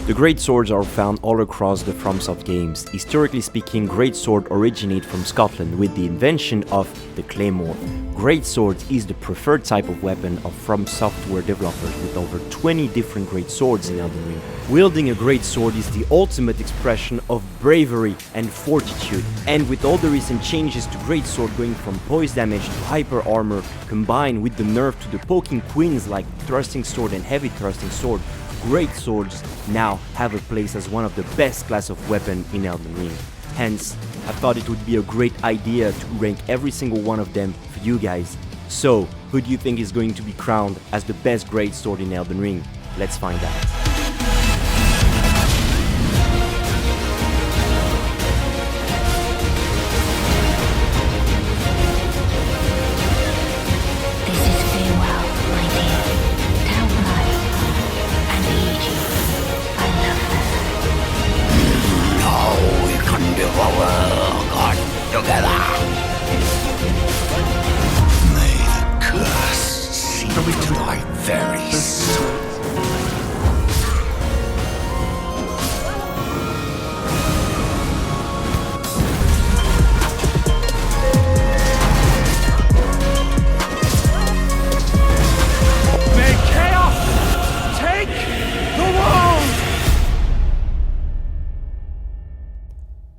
The Greatswords are found all across the FromSoft games. Historically speaking, Greatsword originate from Scotland with the invention of the Claymore. Greatsword is the preferred type of weapon of FromSoftware developers with over 20 different Greatswords in Elden Ring. Wielding a Greatsword is the ultimate expression of bravery and fortitude, and with all the recent changes to Greatsword going from poise damage to hyper armor, combined with the nerf to the poking queens like thrusting sword and heavy thrusting sword, Greatswords now have a place as one of the best class of weapon in Elden Ring. Hence, I thought it would be a great idea to rank every single one of them for you guys. So, who do you think is going to be crowned as the best Greatsword in Elden Ring? Let's find out.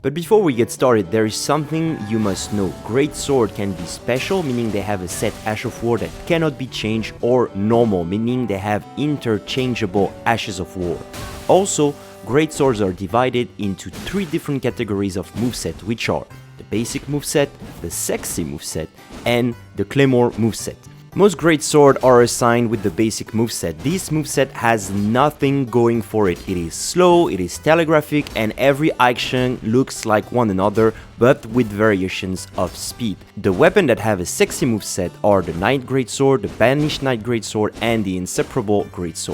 But before we get started, there is something you must know. Greatsword can be special, meaning they have a set Ash of War that cannot be changed, or normal, meaning they have interchangeable Ashes of War. Also, Greatswords are divided into 3 different categories of moveset, which are the basic moveset, the sexy moveset, and the Claymore moveset. Most Greatsword are assigned with the basic moveset. This moveset has nothing going for it. It is slow, it is telegraphic, and every action looks like one another, but with variations of speed. The weapons that have a sexy moveset are the Knight Greatsword, the Banished Knight Greatsword, and the Inseperable Gs.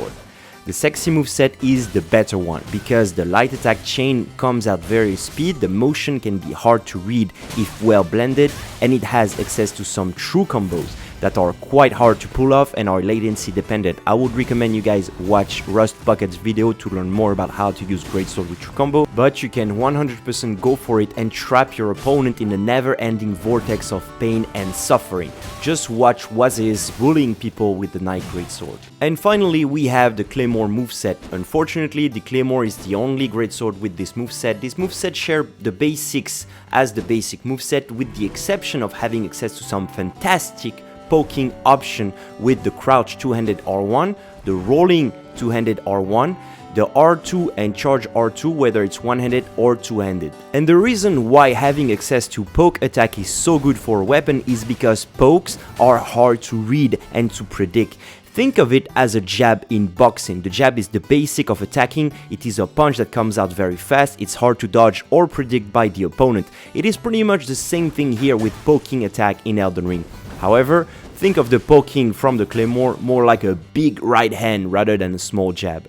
The sexy moveset is the better one, because the light attack chain comes at various speed, the motion can be hard to read if well blended, and it has access to some true combos that are quite hard to pull off and are latency dependent. I would recommend you guys watch Rust Bucket's video to learn more about how to use Greatsword with true combo, but you can 100% go for it and trap your opponent in a never-ending vortex of pain and suffering. Just watch Wazes bullying people with the Knight Greatsword. And finally, we have the Claymore moveset. Unfortunately, the Claymore is the only Greatsword with this moveset. This moveset shares the basics as the basic moveset, with the exception of having access to some fantastic poking option with the crouch two-handed R1, the rolling two-handed R1, the R2 and charge R2, whether it's one-handed or two-handed. And the reason why having access to poke attack is so good for a weapon is because pokes are hard to read and to predict. Think of it as a jab in boxing. The jab is the basic of attacking. It is a punch that comes out very fast. It's hard to dodge or predict by the opponent. It is pretty much the same thing here with poking attack in Elden Ring. However, think of the poking from the Claymore more like a big right hand rather than a small jab.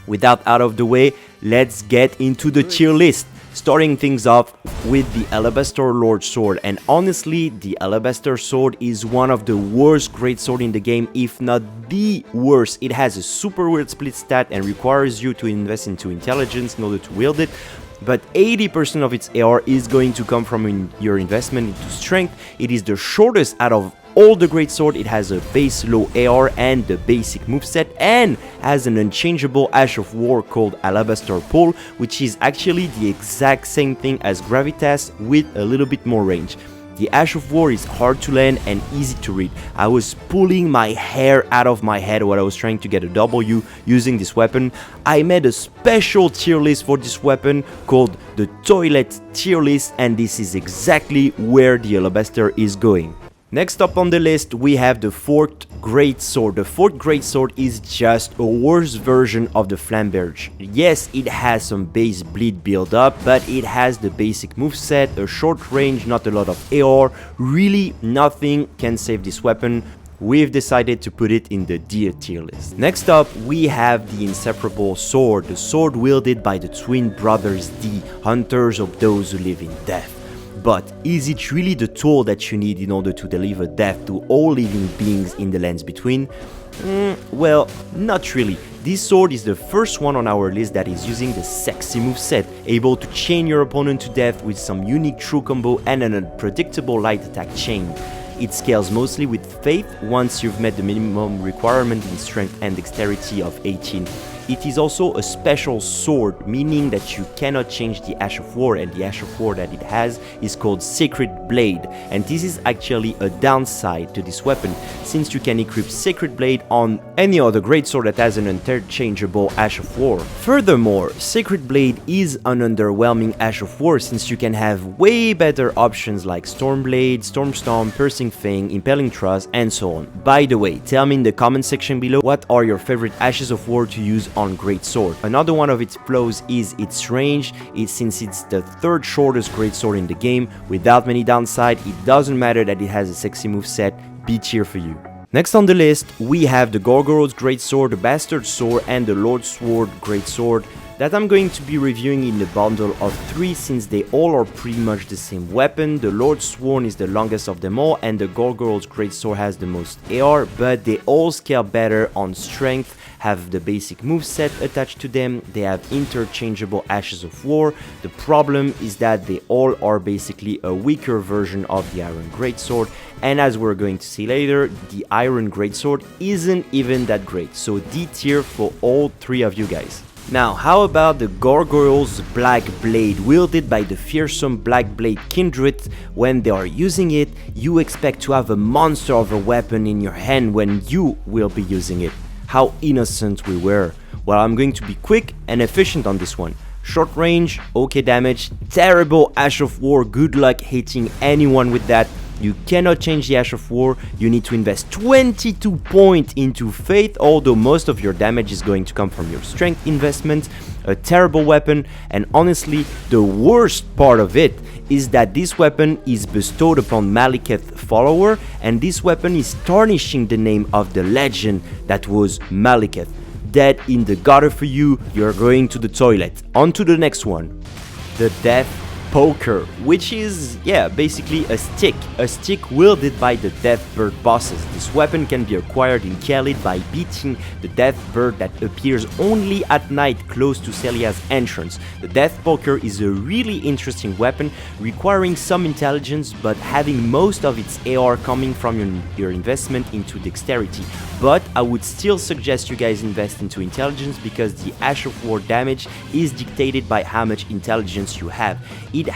With that out of the way, let's get into the tier list. Starting things off with the Alabaster Lordsworn, and honestly, the Alabaster Sword is one of the worst Greatsword in the game, if not the worst. It has a super weird split stat and requires you to invest into intelligence in order to wield it, but 80% of its AR is going to come from your investment into strength. It is the shortest out of all the Greatsword. It has a base low AR and the basic moveset, and has an unchangeable Ash of War called Alabaster Pull, which is actually the exact same thing as Gravitas with a little bit more range. The Ash of War is hard to land and easy to read. I was pulling my hair out of my head while I was trying to get a W using this weapon. I made a special tier list for this weapon called the Toilet tier list, and this is exactly where the Alabaster is going. Next up on the list, we have the 4th Greatsword. The 4th Greatsword is just a worse version of the Flamberge. Yes, it has some base bleed build up, but it has the basic moveset, a short range, not a lot of AR. Really, nothing can save this weapon. We've decided to put it in the D tier list. Next up, we have the Inseparable Sword, the sword wielded by the twin brothers D, hunters of those who live in death. But is it really the tool that you need in order to deliver death to all living beings in the lands between? Well, not really. This sword is the first one on our list that is using the sexy moveset, able to chain your opponent to death with some unique true combo and an unpredictable light attack chain. It scales mostly with faith once you've met the minimum requirement in strength and dexterity of 18. It is also a special sword, meaning that you cannot change the Ash of War, and the Ash of War that it has is called Sacred Blade, and this is actually a downside to this weapon, since you can equip Sacred Blade on any other greatsword that has an interchangeable Ash of War. Furthermore, Sacred Blade is an underwhelming Ash of War, since you can have way better options like Stormblade, Stormstorm, Piercing Fang, Impelling Thrust, and so on. By the way, tell me in the comment section below what are your favorite Ashes of War to use on Greatsword. Another one of its flaws is its range. Since it's the third shortest greatsword in the game, without many downside, it doesn't matter that it has a sexy moveset, B tier for you. Next on the list, we have the Gargoyle's Greatsword, the Bastard Sword, and the Lordsworn Greatsword that I'm going to be reviewing in a bundle of 3 since they all are pretty much the same weapon. The Lordsworn is the longest of them all, and the Gargoyle's Greatsword has the most AR, but they all scale better on strength, have the basic moveset attached to them, they have interchangeable Ashes of War. The problem is that they all are basically a weaker version of the Iron Greatsword, and as we're going to see later, the Iron Greatsword isn't even that great, so D tier for all 3 of you guys. Now, how about the Gargoyle's Black Blade, wielded by the fearsome Black Blade Kindred? When they are using it, you expect to have a monster of a weapon in your hand when you will be using it. How innocent we were. Well, I'm going to be quick and efficient on this one. Short range, okay damage, terrible Ash of War, good luck hitting anyone with that. You cannot change the Ash of War, you need to invest 22 points into Faith, although most of your damage is going to come from your strength investment. A terrible weapon, and honestly, the worst part of it is that this weapon is bestowed upon Maliketh's follower, and this weapon is tarnishing the name of the legend that was Maliketh. Dead in the gutter for you, you're going to the toilet. On to the next one. The Death Poker, which is, basically a stick wielded by the Death Bird bosses. This weapon can be acquired in Khalid by beating the Death Bird that appears only at night close to Celia's entrance. The Death Poker is a really interesting weapon, requiring some intelligence but having most of its AR coming from your investment into dexterity. But I would still suggest you guys invest into intelligence, because the Ash of War damage is dictated by how much intelligence you have. It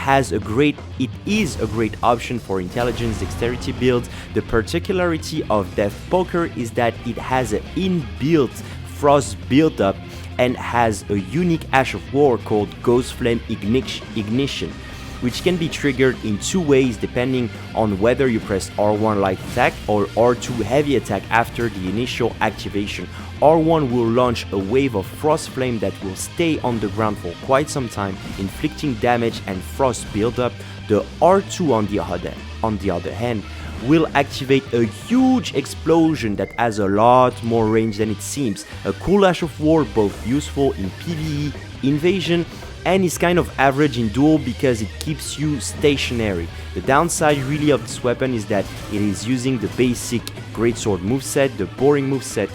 is a great option for intelligence dexterity builds. The particularity of Death Poker is that it has an inbuilt frost build-up and has a unique Ash of War called Ghost Flame Ignition, which can be triggered in 2 ways depending on whether you press R1 light attack or R2 heavy attack after the initial activation. R1 will launch a wave of frost flame that will stay on the ground for quite some time, inflicting damage and frost buildup. The R2 on the other hand will activate a huge explosion that has a lot more range than it seems. A cool Ash of War, both useful in PvE, invasion, and is kind of average in duel because it keeps you stationary. The downside really of this weapon is that it is using the basic Greatsword moveset, the boring moveset.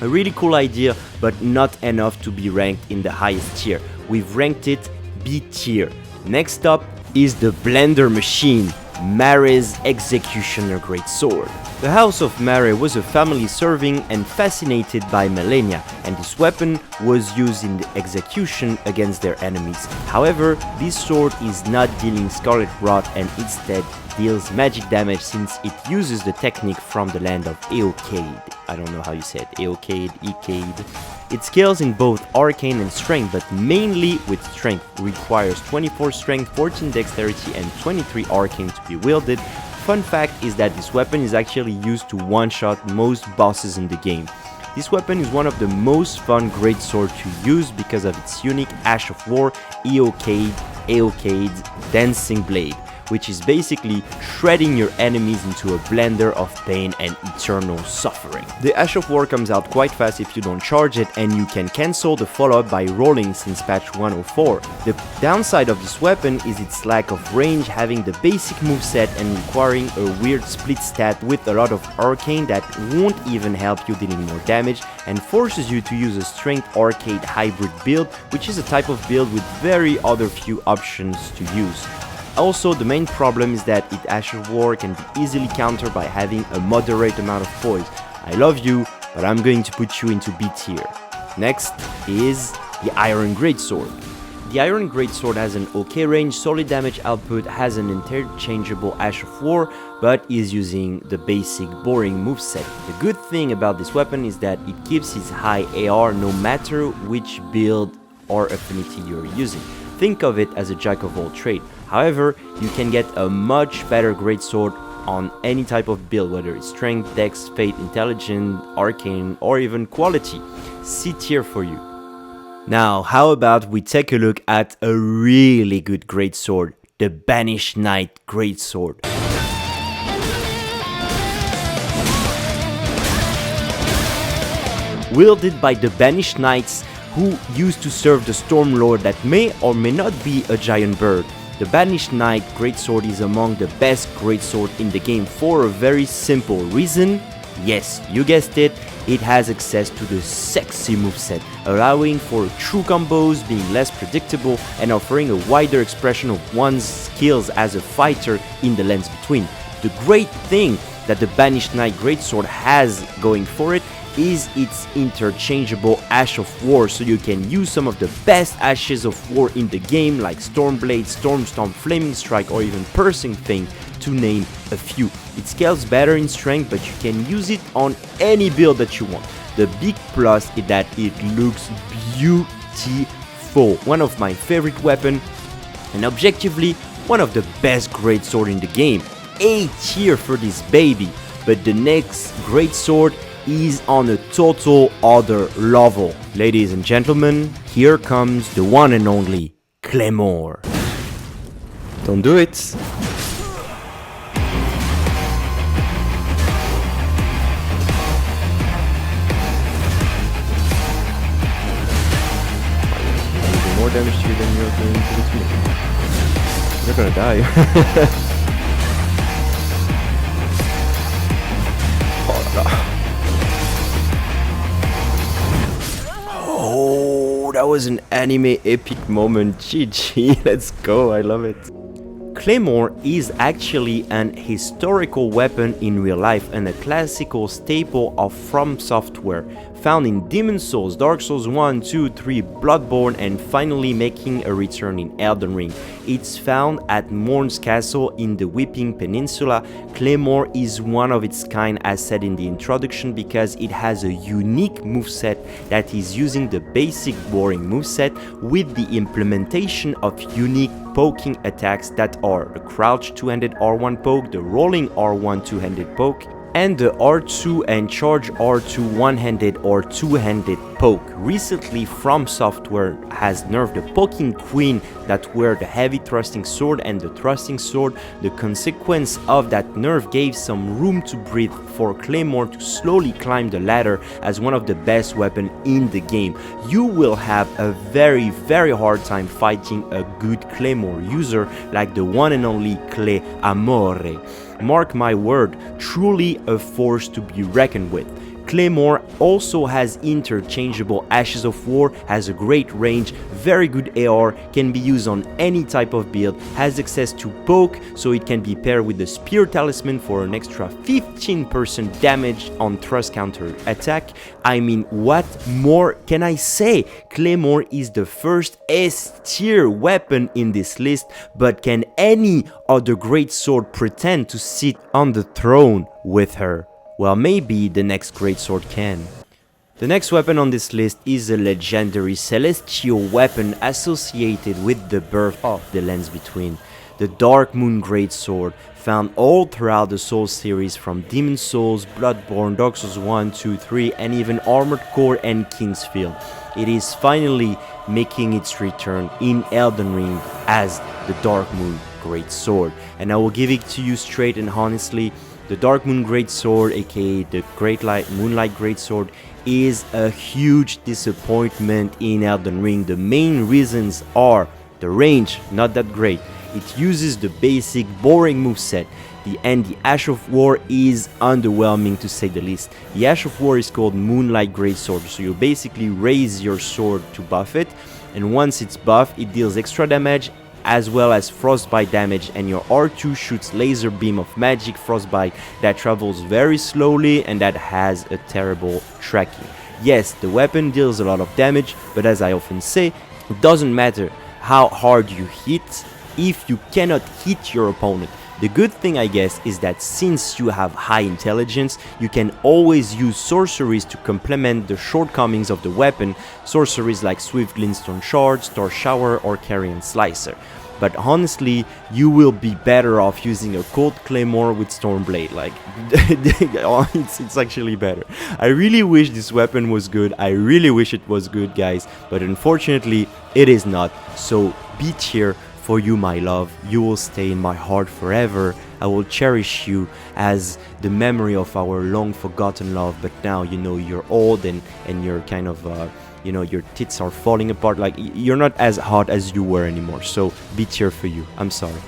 A really cool idea, but not enough to be ranked in the highest tier. We've ranked it B tier. Next up is the Blender Machine, Marais Executioner Greatsword. The House of Marais was a family serving and fascinated by Malenia, and this weapon was used in the execution against their enemies. However, this sword is not dealing Scarlet Rot and instead deals magic damage, since it uses the technique from the land of Eocade. I don't know how you say it, Eocade, Ecade. It scales in both arcane and strength, but mainly with strength. It requires 24 strength, 14 dexterity, and 23 arcane to be wielded. Fun fact is that this weapon is actually used to one-shot most bosses in the game. This weapon is one of the most fun greatsword to use because of its unique Ash of War, Eocade, Dancing Blade. which is basically shredding your enemies into a blender of pain and eternal suffering. The Ash of War comes out quite fast if you don't charge it, and you can cancel the follow-up by rolling since patch 104. The downside of this weapon is its lack of range, having the basic moveset and requiring a weird split stat with a lot of arcane that won't even help you dealing more damage and forces you to use a strength arcade hybrid build, which is a type of build with very other few options to use. Also, the main problem is that its Ash of War can be easily countered by having a moderate amount of poise. I love you, but I'm going to put you into B tier. Next is the Iron Greatsword. The Iron Greatsword has an okay range, solid damage output, has an interchangeable Ash of War, but is using the basic boring moveset. The good thing about this weapon is that it keeps its high AR no matter which build or affinity you're using. Think of it as a jack of all trades. However, you can get a much better Greatsword on any type of build, whether it's strength, dex, fate, intelligence, arcane, or even quality. C tier for you. Now, how about we take a look at a really good Greatsword, the Banished Knight Greatsword. Wielded by the Banished Knights who used to serve the Stormlord that may or may not be a giant bird. The Banished Knight Greatsword is among the best Greatsword in the game for a very simple reason. Yes, you guessed it, it has access to the sexy moveset, allowing for true combos, being less predictable, and offering a wider expression of one's skills as a fighter in the lanes between. The great thing that the Banished Knight Greatsword has going for it is its interchangeable Ash of War, so you can use some of the best Ashes of War in the game like Stormblade, Stormstomp, Flaming Strike, or even Piercing Thing, to name a few. It scales better in strength, but you can use it on any build that you want. The big plus is that it looks beautiful. One of my favorite weapons, and objectively one of the best Greatsword in the game. A tier for this baby. But the next Greatsword is on a total other level. Ladies and gentlemen, here comes the one and only Claymore. Don't do it. More damage to you than you're going to do to me. You're gonna die. Oh, that was an anime epic moment. GG, let's go, I love it. Claymore is actually an historical weapon in real life and a classical staple of FromSoftware, found in Demon Souls, Dark Souls 1, 2, 3, Bloodborne, and finally making a return in Elden Ring. It's found at Morne's Castle in the Weeping Peninsula. Claymore is one of its kind, as said in the introduction, because it has a unique moveset that is using the basic boring moveset with the implementation of unique poking attacks that are the crouch two-handed R1 poke, the rolling R1 two-handed poke, and the R2 and charge R2 one-handed or two-handed poke. Recently, FromSoftware has nerfed the poking queen that were the heavy thrusting sword and the thrusting sword. The consequence of that nerf gave some room to breathe for Claymore to slowly climb the ladder as one of the best weapons in the game. You will have a very hard time fighting a good Claymore user like the one and only Clay Amore. Mark my word, truly a force to be reckoned with. Claymore also has interchangeable Ashes of War, has a great range, very good AR, can be used on any type of build, has access to poke, so it can be paired with the Spear Talisman for an extra 15% damage on thrust counter attack. I mean, what more can I say? Claymore is the first S tier weapon in this list, but can any other Greatsword pretend to sit on the throne with her? Well, maybe the next Greatsword can. The next weapon on this list is a legendary celestial weapon associated with the birth of the lands between. The DarkMoon Greatsword, found all throughout the Souls series from Demon Souls, Bloodborne, Dark Souls 1, 2, 3, and even Armored Core and Kingsfield. It is finally making its return in Elden Ring as the DarkMoon Greatsword. And I will give it to you straight and honestly, the DarkMoon Greatsword, aka the Moonlight Greatsword, is a huge disappointment in Elden Ring. The main reasons are the range, not that great. It uses the basic boring moveset. The Ash of War is underwhelming to say the least. The Ash of War is called Moonlight Greatsword, so you basically raise your sword to buff it, and once it's buffed, it deals extra damage as well as frostbite damage, and your R2 shoots laser beam of magic frostbite that travels very slowly and that has a terrible tracking. Yes, the weapon deals a lot of damage, but as I often say, it doesn't matter how hard you hit if you cannot hit your opponent. The good thing, I guess, is that since you have high intelligence, you can always use sorceries to complement the shortcomings of the weapon, sorceries like Swift Glintstone Shard, Star Shower, or Carrion Slicer. But honestly, you will be better off using a Cold Claymore with Stormblade. Like, it's actually better. I really wish this weapon was good. I really wish it was good, guys. But unfortunately, it is not. So be cheer. For you, my love, you will stay in my heart forever. I will cherish you as the memory of our long forgotten love. But now, you know, you're old and you're kind of, you know, your tits are falling apart. Like, you're not as hot as you were anymore. So be cheer for you. I'm sorry.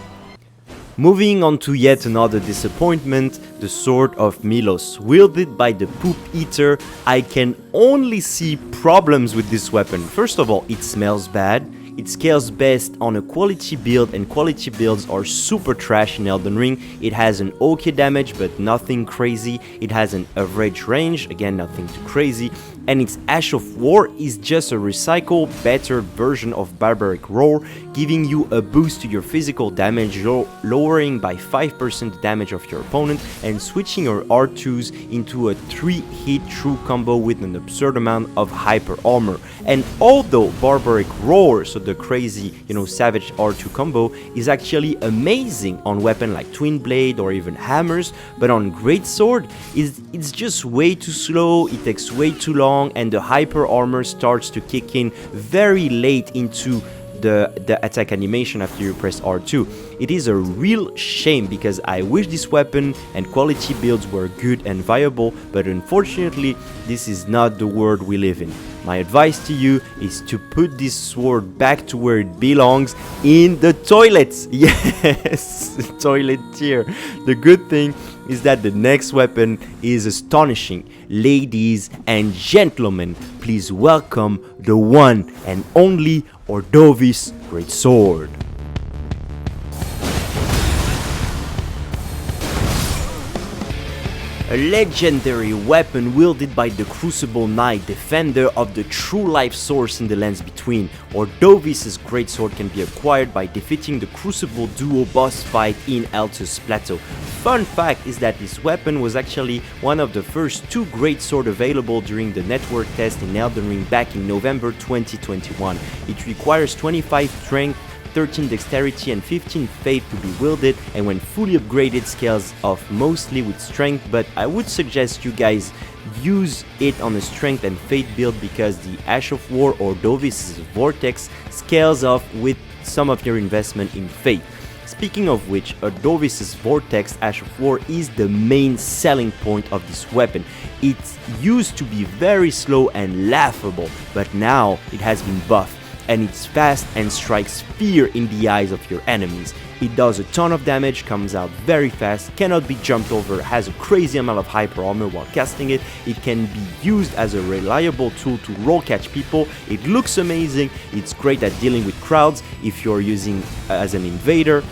Moving on to yet another disappointment, the Sword of Milos. Wielded by the Poop Eater, I can only see problems with this weapon. First of all, it smells bad. It scales best on a quality build, and quality builds are super trash in Elden Ring. It has an okay damage, but nothing crazy. It has an average range, again nothing too crazy. And its Ash of War is just a recycled, better version of Barbaric Roar, giving you a boost to your physical damage, lowering by 5% the damage of your opponent, and switching your R2s into a 3-hit true combo with an absurd amount of hyper armor. And although Barbaric Roar, so the crazy, you know, savage R2 combo, is actually amazing on weapons like Twin Blade or even hammers, but on Greatsword, it's just way too slow, it takes way too long, and the hyper armor starts to kick in very late into the attack animation after you press R2. It is a real shame because I wish this weapon and quality builds were good and viable, but unfortunately this is not the world we live in. My advice to you is to put this sword back to where it belongs, in the toilets. Yes, toilet tier. The good thing is that the next weapon is astonishing. Ladies and gentlemen, please welcome the one and only Ordovis Greatsword. A legendary weapon wielded by the Crucible Knight, defender of the true life source in the lands between. Ordovis' Greatsword can be acquired by defeating the Crucible duo boss fight in Altus Plateau. Fun fact is that this weapon was actually one of the first 2 Greatsword available during the network test in Elden Ring back in November 2021. It requires 25 strength, 13 dexterity and 15 faith to be wielded, and when fully upgraded scales off mostly with strength, but I would suggest you guys use it on a strength and faith build because the Ash of War or Ordovis' Vortex scales off with some of your investment in faith. Speaking of which, Ordovis' Vortex Ash of War is the main selling point of this weapon. It used to be very slow and laughable, but now it has been buffed, and it's fast and strikes fear in the eyes of your enemies. It does a ton of damage, comes out very fast, cannot be jumped over, has a crazy amount of hyper armor while casting it. It can be used as a reliable tool to roll catch people. It looks amazing, it's great at dealing with crowds if you're using as an invader,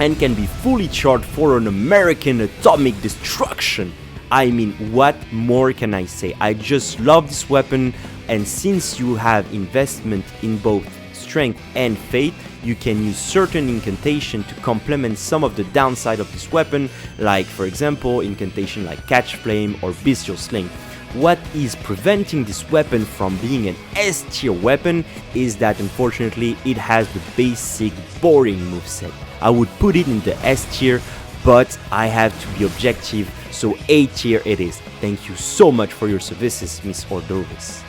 and can be fully charged for an American atomic destruction. I mean, what more can I say? I just love this weapon, and since you have investment in both strength and faith, you can use certain incantation to complement some of the downside of this weapon, like for example incantation like Catch Flame or Bestial Sling. What is preventing this weapon from being an S tier weapon is that unfortunately it has the basic boring moveset. I would put it in the S tier, but I have to be objective, so A tier it is. Thank you so much for your services, Miss Ordovis.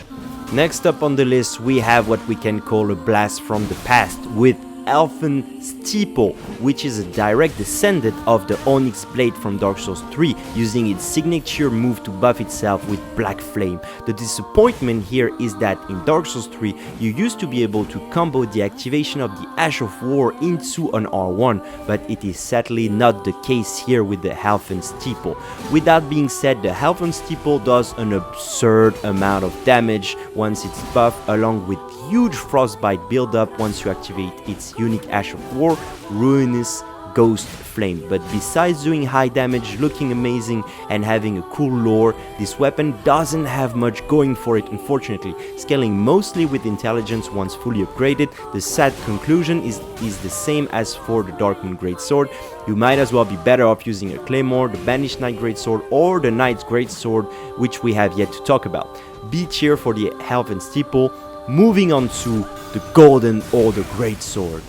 Next up on the list, we have what we can call a blast from the past with Helphen Steeple, which is a direct descendant of the Onyx Blade from Dark Souls 3, using its signature move to buff itself with Black Flame. The disappointment here is that in Dark Souls 3, you used to be able to combo the activation of the Ash of War into an R1, but it is sadly not the case here with the Helphen Steeple. With that being said, the Helphen Steeple does an absurd amount of damage once it's buffed, along with huge frostbite build-up once you activate its unique Ash of War, Ruinous Ghost Flame. But besides doing high damage, looking amazing, and having a cool lore, this weapon doesn't have much going for it, unfortunately. Scaling mostly with intelligence once fully upgraded, the sad conclusion is the same as for the DarkMoon Greatsword. You might as well be better off using a Claymore, the Banished Knight Greatsword, or the Knight's Greatsword, which we have yet to talk about. B tier for the Helphen Steeple. Moving on to the Golden Order Greatsword.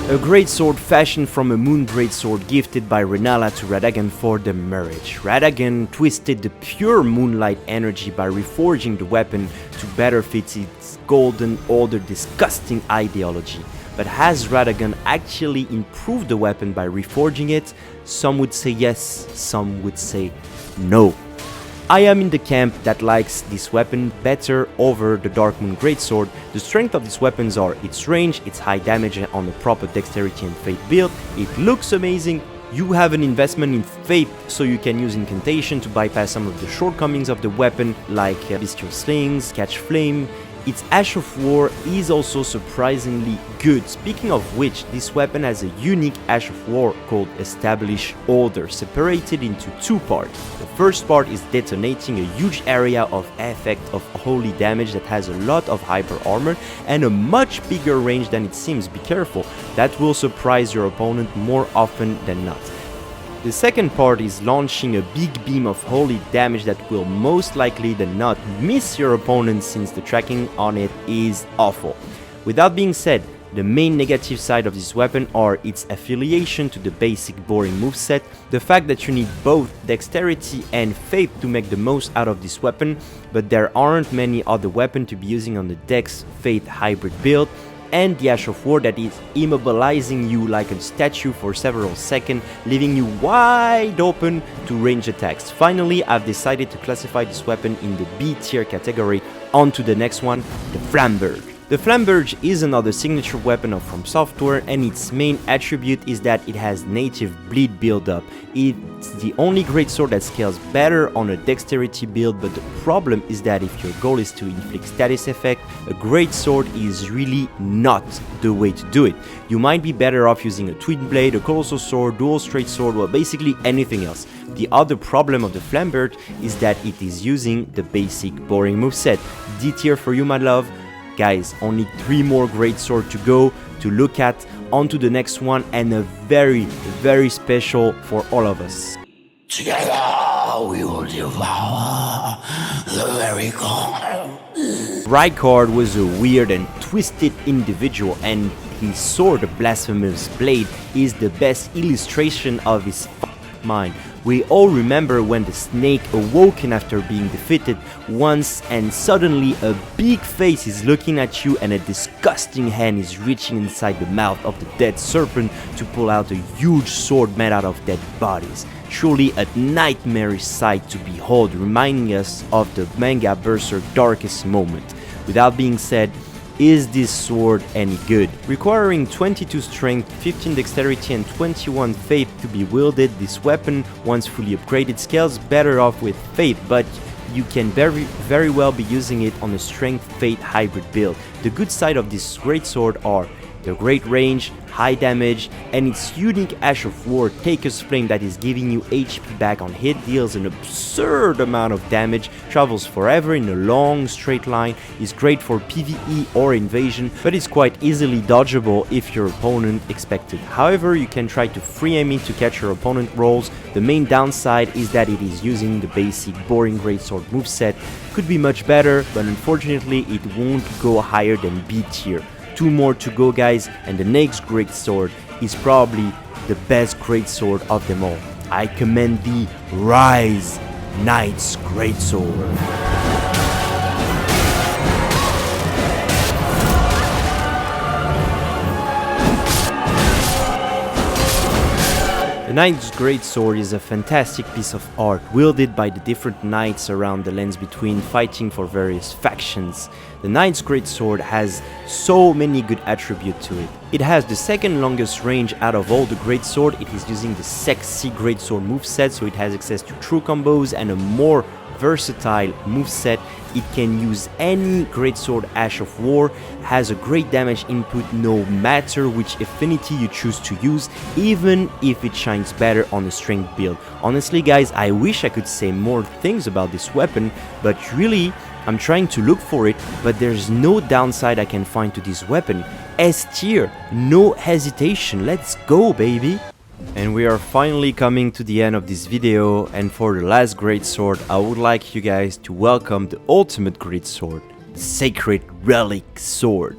A greatsword fashioned from a moon greatsword gifted by Renala to Radagon for the marriage. Radagon twisted the pure moonlight energy by reforging the weapon to better fit its Golden Order disgusting ideology. But has Radagon actually improved the weapon by reforging it? Some would say yes, some would say no. I am in the camp that likes this weapon better over the DarkMoon Greatsword. The strength of these weapons are its range, its high damage on a proper dexterity and faith build. It looks amazing. You have an investment in faith, so you can use incantation to bypass some of the shortcomings of the weapon, like bestial slings, catch flame. Its Ash of War is also surprisingly good. Speaking of which, this weapon has a unique Ash of War called Established Order, separated into two parts. The first part is detonating a huge area of effect of holy damage that has a lot of hyper armor and a much bigger range than it seems. Be careful, that will surprise your opponent more often than not. The second part is launching a big beam of holy damage that will most likely than not miss your opponent, since the tracking on it is awful. With that being said, the main negative side of this weapon are its affiliation to the basic boring moveset, the fact that you need both dexterity and faith to make the most out of this weapon, but there aren't many other weapons to be using on the dex faith hybrid build, and the Ash of War that is immobilizing you like a statue for several seconds, leaving you wide open to range attacks. Finally, I've decided to classify this weapon in the B tier category. On to the next one, the Flamberge. The Flamberge is another signature weapon of FromSoftware, and its main attribute is that it has native bleed build-up. It's the only greatsword that scales better on a dexterity build, but the problem is that if your goal is to inflict status effect, a greatsword is really not the way to do it. You might be better off using a twin blade, a colossal sword, dual straight sword, or basically anything else. The other problem of the Flamberge is that it is using the basic boring moveset. D tier for you, my love. Guys, only 3 more greatswords to go to look at. On to the next one, and a very, very special for all of us. Together we will devour the very core. Rykard was a weird and twisted individual, and his sword, the Blasphemous Blade, is the best illustration of his mind. We all remember when the snake awoken after being defeated once, and suddenly a big face is looking at you and a disgusting hand is reaching inside the mouth of the dead serpent to pull out a huge sword made out of dead bodies. Surely a nightmarish sight to behold, reminding us of the manga Berserk darkest moment. With that being said, is this sword any good? Requiring 22 strength, 15 dexterity and 21 faith to be wielded, this weapon, once fully upgraded, scales better off with faith, but you can very well be using it on a strength faith hybrid build. The good side of this greatsword are the great range, high damage, and its unique Ash of War, Taker's Flame, that is giving you HP back on hit, deals an absurd amount of damage, travels forever in a long straight line, is great for PvE or invasion, but is quite easily dodgeable if your opponent expects it. However, you can try to free aim it to catch your opponent rolls. The main downside is that it is using the basic boring greatsword moveset. Could be much better, but unfortunately it won't go higher than B tier. 2 more to go, guys, and the next greatsword is probably the best greatsword of them all. I commend the Marais Knight's Greatsword. Knight's Greatsword is a fantastic piece of art, wielded by the different knights around the lands between, fighting for various factions. The Knight's Greatsword has so many good attributes to it. It has the second longest range out of all the Greatsword. It is using the sexy Greatsword moveset, so it has access to true combos and a more versatile moveset. It can use any Greatsword Ash of War, has a great damage input no matter which affinity you choose to use, even if it shines better on a strength build. Honestly guys, I wish I could say more things about this weapon, but really I'm trying to look for it, but there's no downside I can find to this weapon. S tier, no hesitation, let's go baby! And we are finally coming to the end of this video, and for the last Greatsword I would like you guys to welcome the ultimate Greatsword, the Sacred Relic Sword.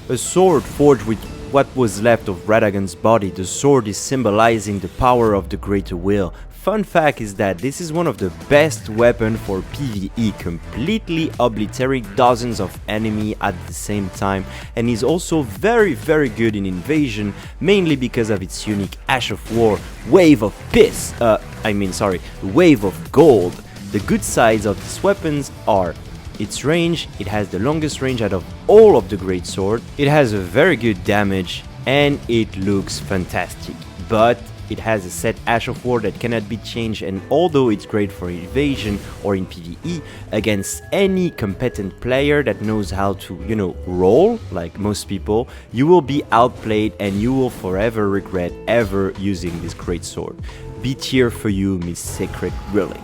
A sword forged with what was left of Radagon's body. The sword is symbolizing the power of the Greater Will. Fun fact is that this is one of the best weapons for PvE, completely obliterating dozens of enemies at the same time, and is also very good in invasion, mainly because of its unique Ash of War, Wave of Piss, Wave of Gold. The good sides of these weapons are its range. It has the longest range out of all of the Greatsword, it has a very good damage, and it looks fantastic. But it has a set Ash of War that cannot be changed, and although it's great for evasion or in PvE against any competent player that knows how to, roll, like most people, you will be outplayed and you will forever regret ever using this Greatsword. B tier for you, Miss Sacred Relic.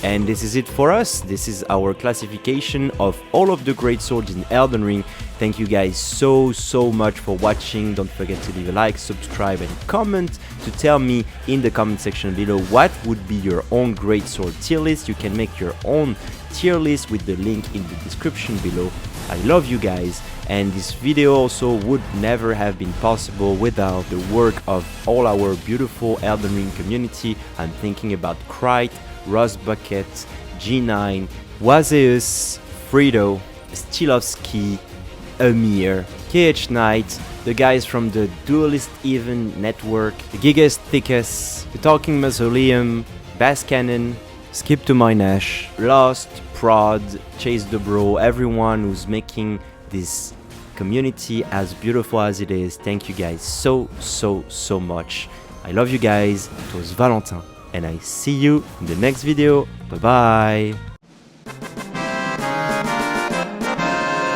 And this is it for us. This is our classification of all of the Greatswords in Elden Ring. Thank you guys so much for watching. Don't forget to leave a like, subscribe and comment to tell me in the comment section below what would be your own Greatsword tier list. You can make your own tier list with the link in the description below. I love you guys, and this video also would never have been possible without the work of all our beautiful Elden Ring community. I'm thinking about Krite, Rosbucket, G9, Wazeus, Frito, Stilovsky, Amir, KH Knight, the guys from the Duelist Even Network, the Gigas Thickus, the Talking Mausoleum, Bass Cannon, Skip to My Nash, Lost, Prod, Chase the Bro, everyone who's making this community as beautiful as it is. Thank you guys so much. I love you guys. It was Valentin, and I see you in the next video. Bye bye.